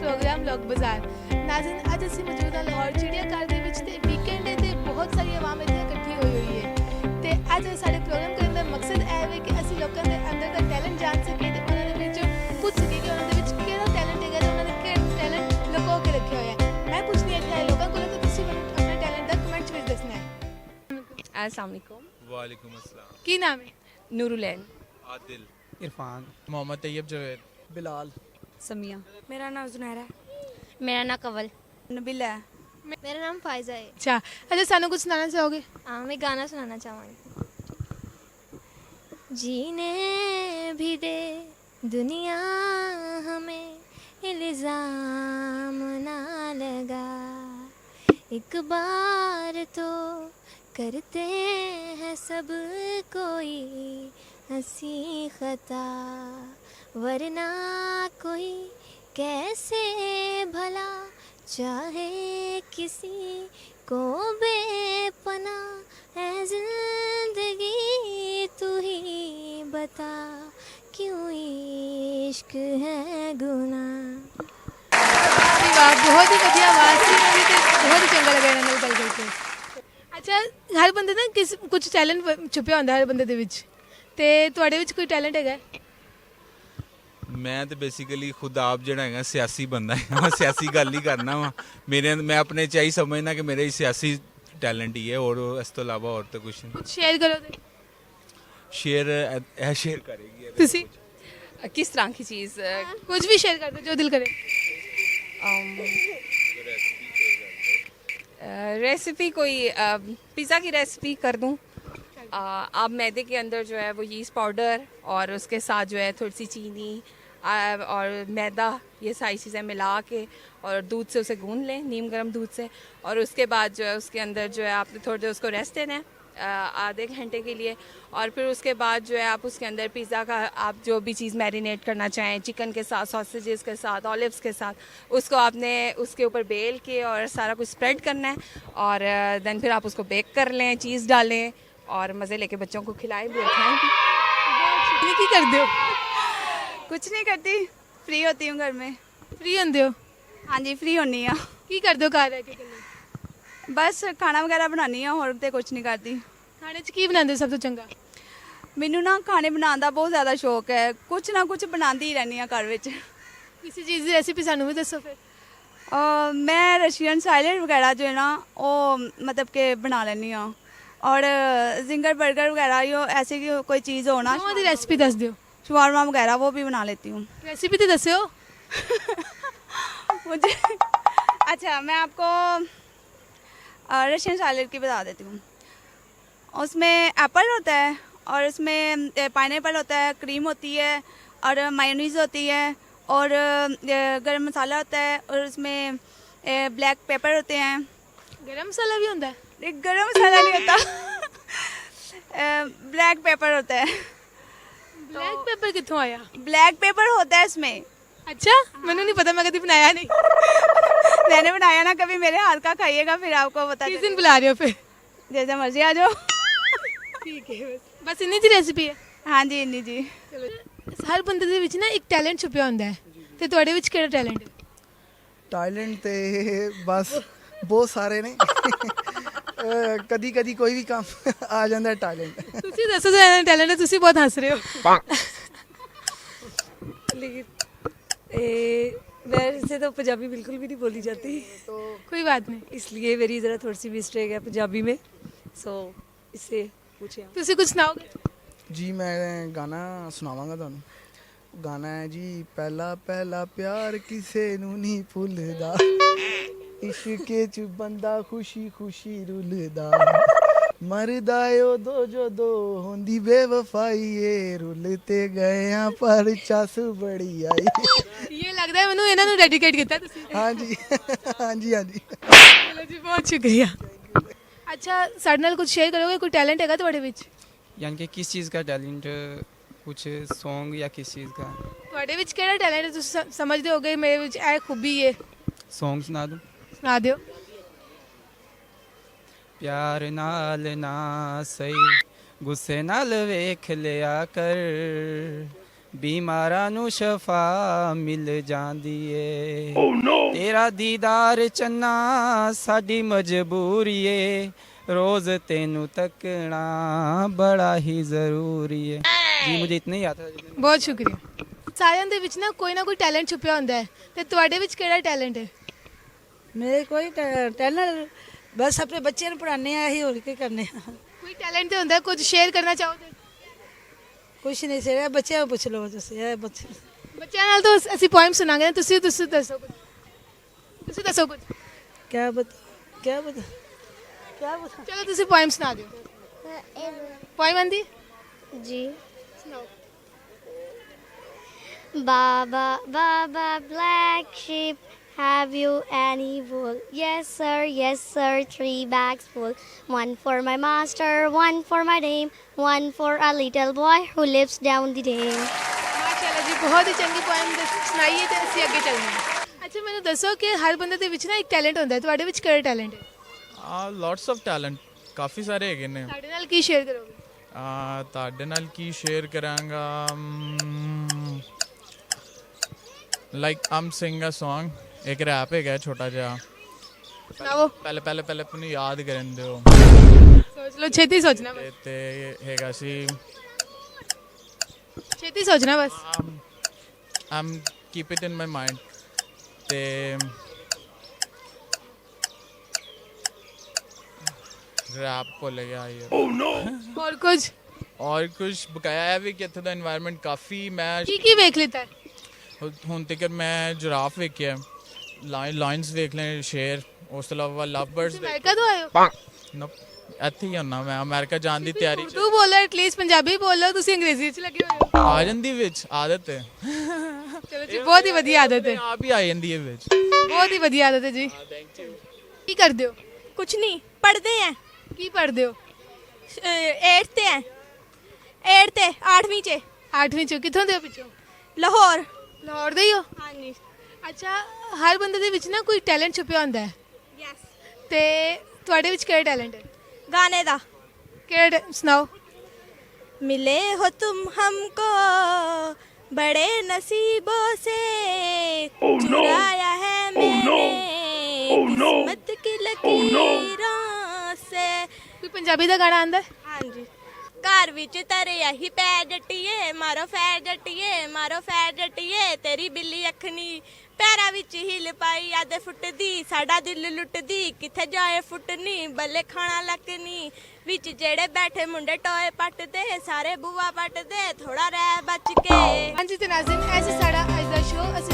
Programme ਲੋਕ ਬਾਜ਼ਾਰ। ਨਾਜ਼ਰੀਨ, ਅੱਜ ਅਸੀਂ ਮੌਜੂਦ ਹਾਂ ਲਾਹੌਰ ਚਿੜੀਆ ਘਰ ਦੇ ਵਿੱਚ ਤੇ ਵੀਕਐਂਡ ਹੈ ਤੇ ਬਹੁਤ ਸਾਰੀ ਆਵਾਮ ਇੱਥੇ ਇਕੱਠੀ ਹੋਈ ਹੈ ਤੇ ਅੱਜ ਸਾਡੇ ਪ੍ਰੋਗਰਾਮ ਕਰਨ ਦਾ ਮਕਸਦ ਇਹ ਹੈ ਕਿ ਅਸੀਂ ਲੋਕਾਂ ਦੇ ਅੰਦਰ ਦਾ ਟੈਲੈਂਟ ਜਾਣ ਸਕੀਏ ਤੇ ਉਹਨਾਂ ਦੇ ਵਿੱਚ ਪੁੱਛ ਸਕੀਏ ਕਿ ਉਹਨਾਂ ਦੇ ਵਿੱਚ ਕਿਹੜਾ ਟੈਲੈਂਟ ਹੈਗਾ ਤੇ ਉਹਨਾਂ ਨੇ ਕਿਹੜਾ ਟੈਲੈਂਟ ਲੁਕੋ ਕੇ ਰੱਖਿਆ ਹੋਇਆ ਹੈ। ਮੈਂ ਪੁੱਛਣੀ ਇੱਥੇ ਆਏ ਲੋਕਾਂ ਕੋਲੋਂ ਕਿ ਤੁਸੀਂ ਮੈਨੂੰ ਆਪਣੇ ਟੈਲੈਂਟ ਦਾ ਕਮੈਂਟ ਵਿੱਚ ਦੱਸਣਾ ਹੈ। अस्सलाम वालेकुम। वालेकुम अस्सलाम। ਕੀ ਨਾਮ ਹੈ? नूरुलैन। आदिल। इरफान, मोहम्मद तैयब जावेद। बिलाल, समिया। मेरा नाम जुनैरा है। मेरा नाम कवल। नबीला है। मेरा नाम फायजा है। ਅੱਛਾ, ਅੱਛਾ ਸਾਨੂੰ ਕੁਝ ਸੁਣਾਉਣਾ ਚਾਹੋਗੇ? हाँ, मैं गाना सुनाना चाहूँगी। जीने भी दे दुनिया हमें इल्ज़ाम ना लगा, एक बार तो करते हैं सब कोई हंसी खता, वरना कोई कैसे भला चाहे किसी को बेपना है जिंदगी, तू ही बता क्यों इश्क है गुनाह। ਵਾਹ, ਬਹੁਤ ਹੀ ਵਧੀਆ ਆਵਾਜ਼ ਸੀ ਇਹਨਾਂ ਦੀ ਤੇ ਬਹੁਤ ਹੀ ਚੰਗਾ ਲੱਗਾ ਇਹਨਾਂ ਨਾਲ ਗੱਲ ਕਰਕੇ। ਅੱਛਾ, ਹਰ ਬੰਦੇ ਦਾ ਕੁਝ ਟੈਲੈਂਟ ਛੁਪਿਆ ਹੁੰਦਾ ਹਰ ਬੰਦੇ ਦੇ ਵਿੱਚ ਤੇ ਤੁਹਾਡੇ ਵਿੱਚ ਕੋਈ ਟੈਲੈਂਟ ਹੈਗਾ? ਮੈਂ ਤੇ ਬੇਸਿਕਲੀ ਖੁਦ ਆਪ ਜਿਹੜਾ ਹੈਗਾ ਸਿਆਸੀ ਬੰਦਾ ਹੈ, ਮੈਂ ਸਿਆਸੀ ਗੱਲ ਹੀ ਕਰਨਾ ਵਾ। ਮੈਂ ਆਪਣੇ ਚ ਹੀ ਸਮਝਣਾ ਕਿ ਮੇਰੇ ਸਿਆਸੀ ਟੈਲੈਂਟ ਹੀ ਹੈ, ਔਰ ਇਸ ਤੋਂ ਇਲਾਵਾ ਹੋਰ ਤਾਂ ਕੁਝ ਨਹੀਂ। ਕੁਝ ਸ਼ੇਅਰ ਕਰੋ ਤੇ ਸ਼ੇਅਰ ਇਹ ਸ਼ੇਅਰ ਕਰੇਗੀ ਤੁਸੀਂ किस तरह की चीज़? ਕੁਝ ਵੀ ਸ਼ੇਅਰ ਕਰ ਦਿਓ ਜੋ ਦਿਲ ਕਰੇ। रेसिपी कोई पिज़्ज़ा की रेसिपी कर दूं। आप मैदे के अंदर जो है वो यीस्ट पाउडर और उसके साथ जो है थोड़ी सी चीनी और मैदा, ये सारी चीज़ें मिला के और दूध से उसे गूंद लें, नीम गर्म दूध से, और उसके बाद जो है उसके अंदर जो है आपने थोड़ी देर उसको रेस्ट देना है आधे घंटे के लिए, और फिर उसके बाद जो है आप उसके अंदर पिज़्ज़ा का आप जो भी चीज़ मैरिनेट करना चाहें, चिकन के साथ, सॉसेजेस के साथ, ऑलिव्स के साथ, उसको आपने उसके ऊपर बेल के और सारा कुछ स्प्रेड करना है, और देन फिर आप उसको बेक कर लें, चीज़ डालें और मज़े लेके बच्चों को खिलाएं भी और खाएं भी। ਕੀ ਕਰਦੇ ਹੋ? कुछ नहीं करती, फ्री होती हूँ घर में। ਫ੍ਰੀ ਹੁੰਦੇ ਹੋ? हाँ जी, फ्री होनी हाँ। ਕੀ ਕਰਦੇ ਹੋ ਘਰ ਰਹਿ ਕੇ ਇਕੱਲੇ? बस खाना वगैरह बनानी है, होर तो कुछ नहीं करती। ਖਾਣੇ 'ਚ ਕੀ ਬਣਾਉਂਦੇ ਹੋ ਸਭ ਤੋਂ ਚੰਗਾ? ਮੈਨੂੰ ਨਾ ਖਾਣੇ ਬਣਾਉਣ ਦਾ ਬਹੁਤ ਜ਼ਿਆਦਾ ਸ਼ੌਕ ਹੈ, ਕੁਝ ਨਾ ਕੁਝ ਬਣਾਉਂਦੀ ਹੀ ਰਹਿੰਦੀ ਹਾਂ ਘਰ ਵਿੱਚ। ਕਿਸੇ ਚੀਜ਼ ਦੀ ਰੈਸਿਪੀ ਸਾਨੂੰ ਵੀ ਦੱਸੋ ਫਿਰ। ਮੈਂ ਰਸ਼ੀਅਨ ਸਾਇਲਰ ਵਗੈਰਾ ਜੋ ਹੈ ਨਾ ਉਹ ਮਤਲਬ ਕਿ ਬਣਾ ਲੈਂਦੀ ਹਾਂ, ਔਰ जिंगर बर्गर वगैरह यो ऐसी कोई चीज़ हो ना, ਉਹਨਾਂ ਦੀ ਰੈਸਿਪੀ ਦੱਸ ਦਿਓ। शवारमा वगैरह वो भी बना लेती हूँ। ਰੈਸਿਪੀ ਤੇ ਦੱਸਿਓ। मुझे अच्छा, मैं आपको रशियन साइलर की बता देती हूँ। उसमें एप्पल होता है और उसमें पाइनएप्पल होता है, क्रीम होती है और मायोनीज़ होती है और गरम मसाला होता है और उसमें ब्लैक पेपर होते हैं। ਗਰਮ ਮਸਾਲਾ ਵੀ ਹੁੰਦਾ ਹੈ? एक गरम मसाला नहीं होता, ब्लैक पेपर होता है। ਬਲੈਕ ਪੈਪਰ ਕਿੱਥੋਂ ਆਇਆ? ब्लैक पेपर होता है इसमें। ਅੱਛਾ, ਮੈਨੂੰ ਨਹੀਂ ਪਤਾ, ਮੈਂ ਕਦੀ ਬਣਾਇਆ ਨਹੀਂ। मैंने बनाया ना, कभी मेरे हाथ का खाइएगा फिर आपको बता ਕਿਸ ਦਿਨ ਬੁਲਾ ਰਹੇ ਹੋ ਫਿਰ? जैसे मर्जी आ जाओ। ਠੀਕ ਹੈ, ਬਸ ਇੰਨੀ ਜੀ ਰੈਸਿਪੀ ਹੈ। हाँ जी, इन्नी जी। ਹਰ ਬੰਦੇ ਦੇ ਵਿੱਚ ਨਾ ਇੱਕ ਟੈਲੈਂਟ ਛੁਪਿਆ ਹੁੰਦਾ ਹੈ ਤੇ ਤੁਹਾਡੇ ਵਿੱਚ ਕਿਹੜਾ ਟੈਲੈਂਟ ਹੈ? ਟੈਲੈਂਟ ਤੇ ਬਸ ਬਹੁਤ ਸਾਰੇ ਨੇ। ਕਦੀ ਕਦੀ ਕੋਈ ਵੀ ਕੰਮ ਆ ਜਾਂਦਾ ਟੈਲੈਂਟ। ਤੁਸੀਂ ਦੱਸੋ ਜਿਹੜਾ ਟੈਲੈਂਟ ਹੈ, ਤੁਸੀਂ ਬਹੁਤ ਹੱਸ ਰਹੇ ਹੋ। वैसे तो पंजाबी बिल्कुल भी नहीं बोली जाती, तो कोई बात नहीं, इसलिए मेरी ज़रा थोड़ी सी मिस्टेक है पंजाबी में, सो इससे पूछे आप। ਤੁਸੀਂ ਕੁਝ ਸੁਣਾਓਗੇ? ਜੀ ਮੈਂ ਗਾਣਾ ਸੁਣਾਵਾਂਗਾ ਤੁਹਾਨੂੰ। ਗਾਣਾ ਹੈ ਜੀ, ਪਹਿਲਾ ਪਹਿਲਾ ਪਿਆਰ ਕਿਸੇ ਨੂੰ ਨਹੀਂ ਭੁੱਲਦਾ, ਇਸ਼ਕੇ 'ਚ ਬੰਦਾ ਖੁਸ਼ੀ ਖੁਸ਼ੀ ਰੁੱਲਦਾ, ਮਰਦਾ ਉਦੋਂ ਜਦੋਂ ਹੁੰਦੀ ਬੇਵਫਾਈ ਏ, ਰੁੱਲ ਤੇ ਗਏ ਆ ਪਰ ਚੱਸ ਬੜੀ ਆਈ। ਇਹ ਲੱਗਦਾ ਹੈ ਮੈਨੂੰ ਇਹਨਾਂ ਨੂੰ ਡੈਡੀਕੇਟ ਕੀਤਾ ਤੁਸੀਂ। ਹਾਂਜੀ ਹਾਂਜੀ ਹਾਂਜੀ। ਚਲੋ ਜੀ, ਬਹੁਤ ਸ਼ੁਕਰੀਆ। ਅੱਛਾ, ਸਾਡੇ ਨਾਲ ਕੁਝ ਸ਼ੇਅਰ ਕਰੋਗੇ? ਕੋਈ ਟੈਲੈਂਟ ਹੈਗਾ ਤੁਹਾਡੇ ਵਿੱਚ? यानी कि किस चीज़ का टैलेंट, कुछ सॉन्ग या किस चीज़ का? ਤੁਹਾਡੇ ਵਿੱਚ ਕਿਹੜਾ ਟੈਲੈਂਟ ਹੈ? ਤੁਸੀਂ ਸਮਝਦੇ ਹੋਗੇ ਮੇਰੇ ਵਿੱਚ ਇਹ ਖੂਬੀ ਹੈ। सॉन्ग सुना दूँ? ਸੁਣਾ ਦਿਓ। प्यार नाल ना सही गुस्से नाल वेख लिया कर, बीमारां नू शफा मिल जांदी ए तेरा दीदार चन्ना साडी मजबूरी ए रोज तेनू तकना बड़ा ही जरूरी है। जी मुझे इतना ही आता है। ਬਹੁਤ ਸ਼ੁਕਰੀਆ। ਸਾਰਿਆਂ ਦੇ ਵਿੱਚ ਨਾ ਕੋਈ ਟੈਲੈਂਟ ਛੁਪਿਆ ਹੁੰਦਾ ਹੈ ਤੇ ਤੁਹਾਡੇ ਵਿੱਚ ਕਿਹੜਾ ਟੈਲੈਂਟ ਹੈ? मेरे कोई टैलेंट बस अपने बच्चे ने पढ़ाने हैं ही और क्या करने हैं। ਕੋਈ ਟੈਲੈਂਟ ਤੇ ਹੁੰਦਾ ਹੈ, ਕੁਝ ਸ਼ੇਅਰ ਕਰਨਾ ਚਾਹੋ ਤੇ? कुछ नहीं से बच्चे को पूछ लो तुसी बच्चे ਬੱਚਿਆਂ ਨਾਲ ਤਾਂ ਅਸੀਂ ਪੋਇਮ ਸੁਣਾਂਗੇ ਨਾ, ਤੁਸੀਂ ਦੱਸੋ ਕੁਝ। ਤੁਸੀਂ ਦੱਸੋ ਕੁਝ। क्या बता क्या बता क्या बता ਚਲੋ ਤੁਸੀਂ ਪੋਇਮ ਸੁਣਾ ਦਿਓ। ਪੋਇਮ ਆਂਦੀ जी ਸੁਣਾਓ। Baba, Baba, black sheep, have you any wool? Yes, sir, 3 bags full. One for my master, one for my dame, one for a little boy who lives down the dame. ਮਾਸ਼ਾਅੱਲਾ ਜੀ, ਬਹੁਤ ਹੀ ਚੰਗੀ poem ਸੁਣਾਈ ਹੈ ਤੇ ਅਸੀਂ ਅੱਗੇ ਚੱਲਦੇ ਹਾਂ। ਅੱਛਾ ਮੈਨੂੰ ਦੱਸੋ ਕਿ ਹਰ ਬੰਦੇ ਦੇ ਵਿੱਚ ਨਾ ਇੱਕ ਟੈਲੈਂਟ ਹੁੰਦਾ ਹੈ, ਤੁਹਾਡੇ ਵਿੱਚ ਕਿਹੜਾ ਟੈਲੈਂਟ ਹੈ? ਲੋਟਸ ਆਫ ਟੈਲੈਂਟ ਕਾਫੀ ਸਾਰੇ ਹੈਗੇ ਨੇ। ਸਾਡੇ ਨਾਲ ਕੀ ਸ਼ੇਅਰ ਕਰੋਗੇ? ਤੁਹਾਡੇ ਨਾਲ ਕੀ ਸ਼ੇਅਰ ਕਰਾਂਗਾ? ਲਾਈਕ ਆਮ ਸਿੰਗ ਅ Song, ਇੱਕ ਰੈਪ ਹੈਗਾ ਛੋਟਾ ਜਿਹਾ। ਸੁਣਾਓ। ਪਹਿਲੇ ਆਪਣੀ ਯਾਦ ਕਰਨ ਦਿਓ। ਸੋਚ ਲਓ, ਛੇਤੀ ਸੋਚਣਾ ਬਸ। ਤੇ ਹੈਗਾ ਸੀ ਛੇਤੀ ਸੋਚਣਾ ਬਸ। I'm keep it in my mind. ਤੇ ਰੈਪ ਭੁੱਲ ਗਿਆ ਯਾਰ। ਹੋਰ ਕੁਝ ਬਕਾਇਆ ਹੈ ਵੀ ਕਿ ਇੱਥੇ ਦਾ এনवायरमेंट ਕਾਫੀ ਮੈਂ ਕੀ ਵੇਖ ਲਿੱਤਾ ਹੈ? ਹੁਣ ਤੱਕ ਮੈਂ ਜਿਰਾਫ ਵੇਖਿਆ, ਲਾਇਨਸ ਵੇਖ ਲਏ, ਸ਼ੇਰ, ਉਸ ਤੋਂ ਇਲਾਵਾ ਲਵ ਬਰਡਸ ਤੁਸੀਂ ਅਮਰੀਕਾ ਤੋਂ ਆਏ ਹੋ? ਨੋ ਇੱਥੇ ਹੀ ਹੁੰਨਾ ਮੈਂ। ਅਮਰੀਕਾ ਜਾਣ ਦੀ ਤਿਆਰੀ ਚ। ਉਰਦੂ ਬੋਲੋ, ਐਟਲੀਸਟ ਪੰਜਾਬੀ ਬੋਲੋ, ਤੁਸੀਂ ਅੰਗਰੇਜ਼ੀ ਚ ਲੱਗੇ ਹੋਏ ਹੋ। ਆ ਜਾਂਦੀ ਵਿੱਚ, ਆਦਤ ਹੈ। ਚਲੋ ਜੀ, ਬਹੁਤ ਹੀ ਵਧੀਆ ਆਦਤ ਹੈ। ਆਪ ਹੀ ਆ ਜਾਂਦੀ ਹੈ ਵਿੱਚ। ਬਹੁਤ ਹੀ ਵਧੀਆ ਆਦਤ ਹੈ ਜੀ। Thank you. ਕੀ ਕਰਦੇ ਹੋ? कुछ नहीं पढ़ते हैं। ਕੀ ਪੜ੍ਹਦੇ ਹੋ? 8th है 8th 8वीं च 8ਵੀਂ ਚ? ਕਿੱਥੋਂ ਦੇ ਹੋ ਪਿੱਛੋਂ? लाहौर। ਲਾਹੌਰ ਦੇ ਹੀ ਹੋ? हाँ जी। ਅੱਛਾ, ਹਰ ਬੰਦੇ ਦੇ ਵਿੱਚ ਨਾ ਕੋਈ ਟੈਲੈਂਟ ਛੁਪਿਆ ਹੁੰਦਾ ਹੈ यस। ਤੇ ਤੁਹਾਡੇ ਵਿੱਚ ਕਿਹੜਾ ਟੈਲੈਂਟ ਹੈ? गाने दा। ਕਿਹੜਾ ਸੁਣਾਓ। मिले हो तुम हमको बड़े नसीबों से चुराया है मैंने किस्मत की लकीरों से। ਕੋਈ ਪੰਜਾਬੀ ਦਾ ਗਾਣਾ ਆਂਦਾ ਹੈ? हाँ जी। घर विच तरिया ही पै जट्टिए मारो फैर जट्टिए मारो फैर जट्टिए तेरी बिल्ली अखनी पैरां विच हिल पाई आदे फुटदी साडा दिल लुटदी किथे जाए फुटनी बल्ले खाना लकनी विच जेड़े बैठे मुंडे टोए पटदे सारे बुआ पटदे थोड़ा रह बच के। ਹਾਂਜੀ ਤੇ ਨਾਜ਼ਰੀਨ, ਐਸੇ ਸਾਡਾ ਅੱਜ ਦਾ ਸ਼ੋਅ ਅਸੀਂ